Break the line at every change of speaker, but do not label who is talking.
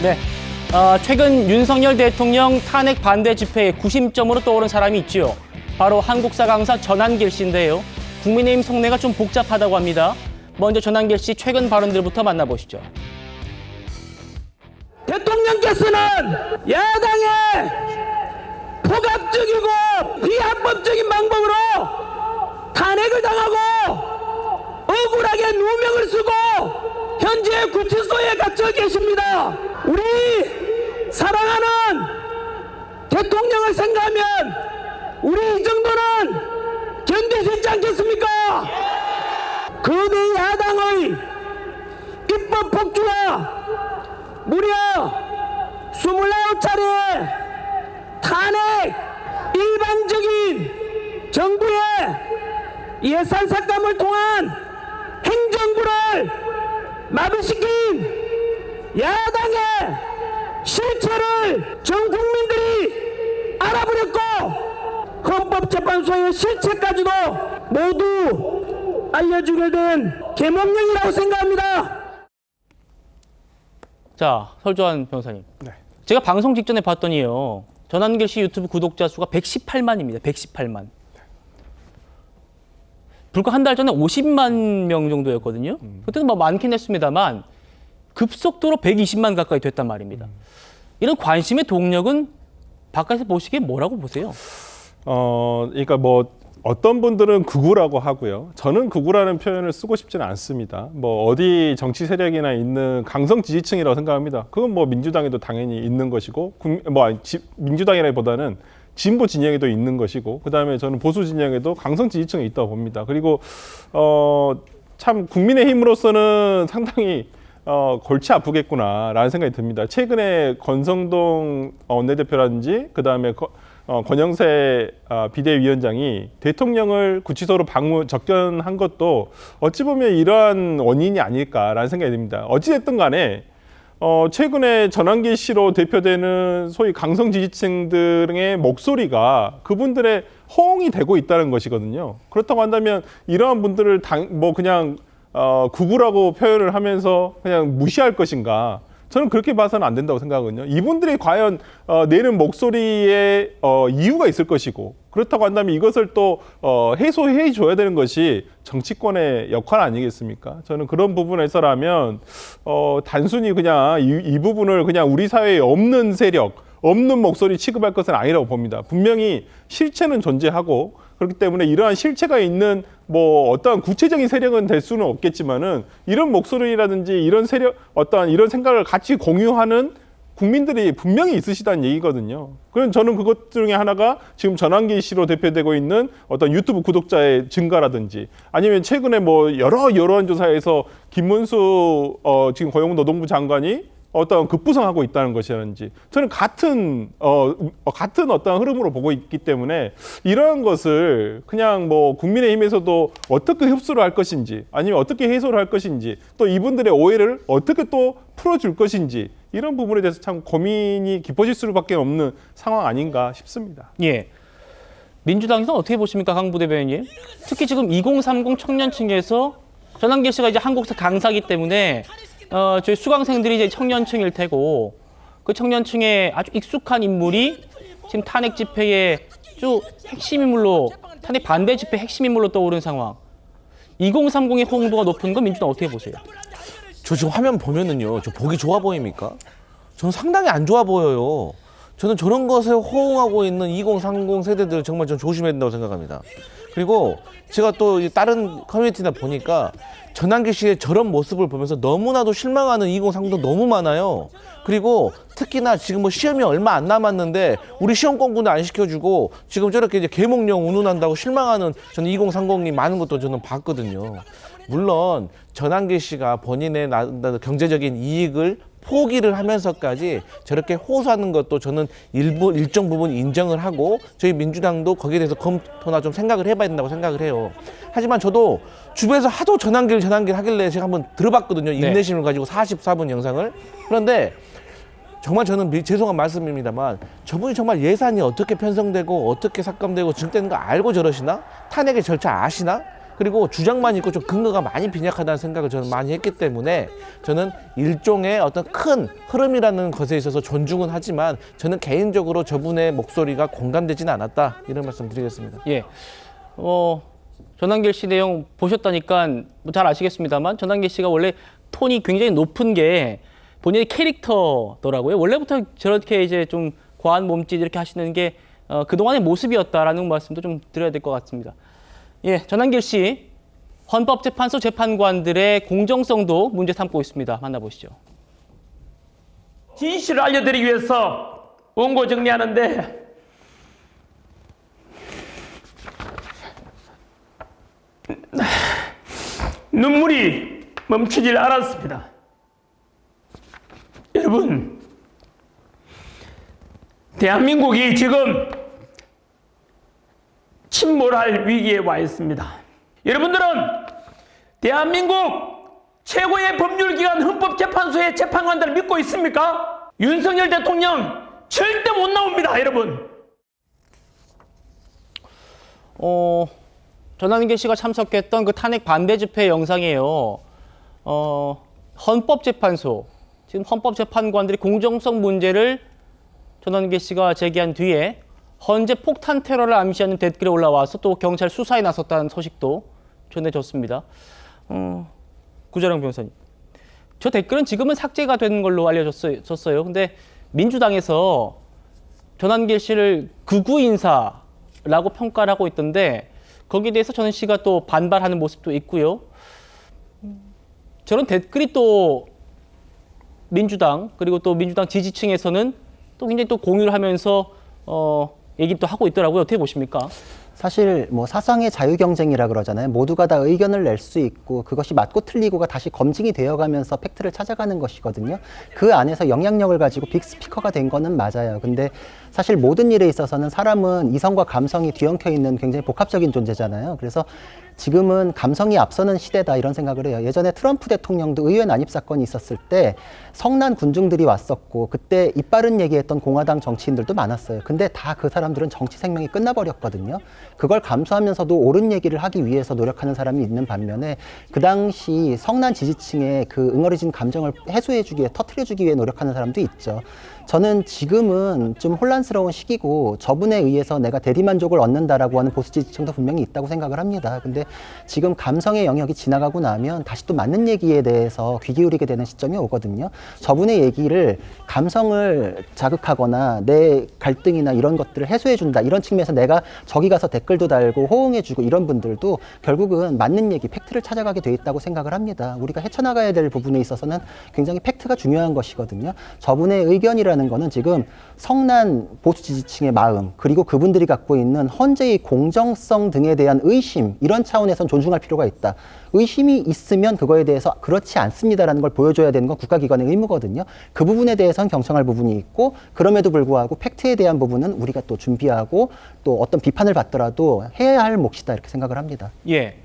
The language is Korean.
네. 최근 윤석열 대통령 탄핵 반대 집회에 구심점으로 떠오른 사람이 있지요. 바로 한국사 강사 전한길 씨인데요. 국민의힘 속내가 좀 복잡하다고 합니다. 먼저 전한길 씨 최근 발언들부터 만나보시죠.
대통령께서는 야당의 포괄적이고 비합법적인 방법으로 탄핵을 당하고 억울하게 누명을 쓰고 현재 구치소에 갇혀 계십니다. 우리 사랑하는 대통령을 생각하면 우리 이 정도는 견딜 수 있지 않겠습니까? 거대 야당의 입법 폭주와 무려 29차례 탄핵, 일방적인 정부의 예산 삭감을 통한 행정부를 마비시킨 야당의 실체를 전 국민들이 알아버렸고 헌법재판소의 실체까지도 모두 알려주게 된 계몽령이라고 생각합니다.
자, 설조한 변호사님.
네.
제가 방송 직전에 봤더니요. 전한길 씨 유튜브 구독자 수가 118만입니다. 118만. 불과 한 달 전에 50만 명 정도였거든요. 그때는 뭐 많긴 했습니다만 급속도로 120만 가까이 됐단 말입니다. 이런 관심의 동력은 바깥에서 보시기에 뭐라고 보세요?
그러니까 뭐 어떤 분들은 극우라고 하고요. 저는 극우라는 표현을 쓰고 싶지는 않습니다. 뭐 어디 정치 세력이나 있는 강성 지지층이라고 생각합니다. 그건 뭐 민주당에도 당연히 있는 것이고, 민주당이라기보다는 진보 진영에도 있는 것이고, 그다음에 저는 보수 진영에도 강성 지지층이 있다고 봅니다. 그리고 참 국민의힘으로서는 상당히 골치 아프겠구나라는 생각이 듭니다. 최근에 권성동 원내대표라든지 그다음에 권영세 비대위원장이 대통령을 구치소로 접견한 것도 어찌 보면 이러한 원인이 아닐까라는 생각이 듭니다. 어찌됐든 간에 최근에 전한길 씨로 대표되는 소위 강성 지지층들의 목소리가 그분들의 호응이 되고 있다는 것이거든요. 그렇다고 한다면 이러한 분들을 그냥 극우라고 표현을 하면서 그냥 무시할 것인가? 저는 그렇게 봐서는 안 된다고 생각하거든요. 이분들이 과연 내는 목소리에 이유가 있을 것이고, 그렇다고 한다면 이것을 또 해소해 줘야 되는 것이 정치권의 역할 아니겠습니까? 저는 그런 부분에서라면 단순히 그냥 이 부분을 그냥 우리 사회에 없는 세력, 없는 목소리 취급할 것은 아니라고 봅니다. 분명히 실체는 존재하고, 그렇기 때문에 이러한 실체가 있는 뭐 어떠한 구체적인 세력은 될 수는 없겠지만은 이런 목소리라든지 이런 세력, 어떠한 이런 생각을 같이 공유하는 국민들이 분명히 있으시다는 얘기거든요. 그럼 저는 그것 중에 하나가 지금 전한길 씨로 대표되고 있는 어떤 유튜브 구독자의 증가라든지, 아니면 최근에 뭐 여러 여론조사에서 김문수 지금 고용노동부 장관이 어떤 급부상하고 있다는 것이라든지, 저는 같은 어떤 흐름으로 보고 있기 때문에 이러한 것을 그냥 뭐 국민의힘에서도 어떻게 흡수를 할 것인지, 아니면 어떻게 해소를 할 것인지, 또 이분들의 오해를 어떻게 또 풀어줄 것인지, 이런 부분에 대해서 참 고민이 깊어질 수밖에 없는 상황 아닌가 싶습니다.
예. 민주당에서는 어떻게 보십니까, 강 부대변인님? 특히 지금 2030 청년층에서 전한길 씨가 이제 한국사 강사이기 때문에 저희 수강생들이 이제 청년층일 테고, 그 청년층에 아주 익숙한 인물이 지금 탄핵 집회의 쭉 핵심 인물로, 탄핵 반대 집회 핵심 인물로 떠오른 상황. 2030의 호응도가 높은 건 민주당 어떻게 보세요?
저 지금 화면 보면은요, 저 보기 좋아 보입니까? 저는 상당히 안 좋아 보여요. 저는 저런 것에 호응하고 있는 2030 세대들 정말 좀 조심해야 된다고 생각합니다. 그리고 제가 또 다른 커뮤니티나 보니까 전한길 씨의 저런 모습을 보면서 너무나도 실망하는 2030도 너무 많아요. 그리고 특히나 지금 뭐 시험이 얼마 안 남았는데 우리 시험 공부는 안 시켜주고 지금 저렇게 이제 계몽령 운운한다고 실망하는 저는 2030이 많은 것도 저는 봤거든요. 물론 전한길 씨가 본인의 경제적인 이익을 포기를 하면서까지 저렇게 호소하는 것도 저는 일정 부분 인정을 하고 저희 민주당도 거기에 대해서 검토나 좀 생각을 해봐야 된다고 생각을 해요. 하지만 저도 주변에서 하도 전한길 하길래 제가 한번 들어봤거든요. 인내심을 가지고 44분 영상을. 그런데 정말 저는 죄송한 말씀입니다만 저분이 정말 예산이 어떻게 편성되고 어떻게 삭감되고 증대되는 거 알고 저러시나? 탄핵의 절차 아시나? 그리고 주장만 있고 좀 근거가 많이 빈약하다는 생각을 저는 많이 했기 때문에 저는 일종의 어떤 큰 흐름이라는 것에 있어서 존중은 하지만 저는 개인적으로 저분의 목소리가 공감되지는 않았다 이런 말씀 드리겠습니다.
예. 전한길 씨 내용 보셨다니까 뭐잘 아시겠습니다만 전한길 씨가 원래 톤이 굉장히 높은 게 본인의 캐릭터더라고요. 원래부터 저렇게 이제 좀 과한 몸짓 이렇게 하시는 게 그동안의 모습이었다라는 말씀도 좀 드려야 될 것 같습니다. 예, 전한길 씨 헌법재판소 재판관들의 공정성도 문제 삼고 있습니다. 만나보시죠.
진실을 알려드리기 위해서 원고 정리하는데 눈물이 멈추질 않았습니다. 여러분, 대한민국이 지금 침몰할 위기에 와 있습니다. 여러분들은 대한민국 최고의 법률기관 헌법재판소의 재판관들을 믿고 있습니까? 윤석열 대통령 절대 못 나옵니다, 여러분.
전한길 씨가 참석했던 그 탄핵 반대 집회 영상이에요. 헌법재판소, 지금 헌법재판관들이 공정성 문제를 전한길 씨가 제기한 뒤에 헌재 폭탄 테러를 암시하는 댓글이 올라와서 또 경찰 수사에 나섰다는 소식도 전해졌습니다. 구자령 변호사님, 저 댓글은 지금은 삭제가 된 걸로 알려졌어요. 근데 민주당에서 전한길 씨를 극우 인사라고 평가를 하고 있던데 거기에 대해서 전한 씨가 또 반발하는 모습도 있고요. 저런 댓글이 또 민주당 그리고 또 민주당 지지층에서는 또 굉장히 또 공유를 하면서 얘기 또 하고 있더라고요. 어떻게 보십니까?
사실 뭐 사상의 자유 경쟁이라 그러잖아요. 모두가 다 의견을 낼 수 있고 그것이 맞고 틀리고가 다시 검증이 되어가면서 팩트를 찾아가는 것이거든요. 그 안에서 영향력을 가지고 빅스피커가 된 거는 맞아요. 근데 사실 모든 일에 있어서는 사람은 이성과 감성이 뒤엉켜 있는 굉장히 복합적인 존재잖아요. 그래서 지금은 감성이 앞서는 시대다 이런 생각을 해요. 예전에 트럼프 대통령도 의회 난입 사건이 있었을 때 성난 군중들이 왔었고 그때 이빠른 얘기했던 공화당 정치인들도 많았어요. 근데 다 그 사람들은 정치 생명이 끝나버렸거든요. 그걸 감수하면서도 옳은 얘기를 하기 위해서 노력하는 사람이 있는 반면에 그 당시 성난 지지층의 그 응어리진 감정을 해소해주기 위해 터트려주기 위해 노력하는 사람도 있죠. 저는 지금은 좀 혼란스러운 시기고 저분에 의해서 내가 대리만족을 얻는다라고 하는 보수 지지층도 분명히 있다고 생각을 합니다. 근데 지금 감성의 영역이 지나가고 나면 다시 또 맞는 얘기에 대해서 귀 기울이게 되는 시점이 오거든요. 저분의 얘기를 감성을 자극하거나 내 갈등이나 이런 것들을 해소해준다 이런 측면에서 내가 저기 가서 댓글도 달고 호응해주고 이런 분들도 결국은 맞는 얘기, 팩트를 찾아가게 돼 있다고 생각을 합니다. 우리가 헤쳐나가야 될 부분에 있어서는 굉장히 팩트가 중요한 것이거든요. 저분의 의견이라는 거는 지금 성난 보수 지지층의 마음 그리고 그분들이 갖고 있는 헌재의 공정성 등에 대한 의심 이런 차원에선 존중할 필요가 있다. 의심이 있으면 그거에 대해서 그렇지 않습니다라는 걸 보여줘야 되는 건 국가기관의 의무거든요. 그 부분에 대해서는 경청할 부분이 있고 그럼에도 불구하고 팩트에 대한 부분은 우리가 또 준비하고 또 어떤 비판을 받더라도 해야 할 몫이다 이렇게 생각을 합니다.
예.